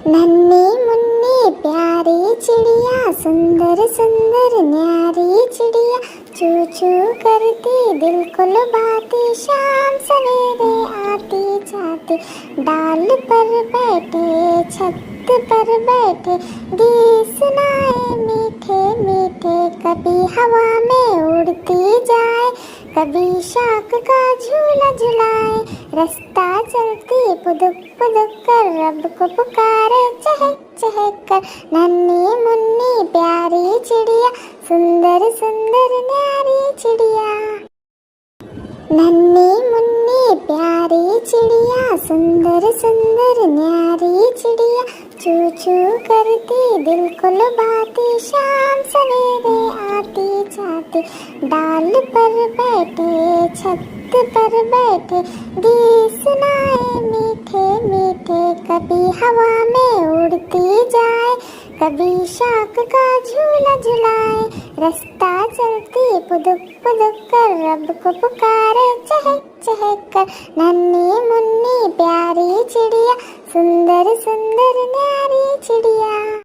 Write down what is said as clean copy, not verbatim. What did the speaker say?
नन्ही मुन्नी प्यारी चिड़िया, सुंदर सुंदर न्यारी चिड़िया, चू चू करती दिल को लुभाती, शाम सवेरे आती जाती। डाल पर बैठे छत पर बैठे, गीत सुनाए मीठे मीठे, कभी हवा में उड़ती जाए, कभी शाख का झूला झुलाए। रास्ता चलती पुदुक पुदुक कर, रब को पुकारे चहक चहक कर। नन्ही मुन्नी प्यारी चिड़िया, सुंदर सुंदर न्यारी चिड़िया। नन्ही मुन्नी प्यारी चिड़िया, सुंदर सुंदर न्यारी चिड़िया, चू चू करती दिल को लुभाती, शाम सवेरे आती जाती। डाल पर बैठे छत पर बैठे, गीत सुनाए मीठे मीठे, कभी हवा में उड़ती जाए, कभी शाख का झूला झुलाए। रास्ता चलती पुदुक पुदुक कर, रब को पुकारे चहक चहक कर। नन्ही मुन्नी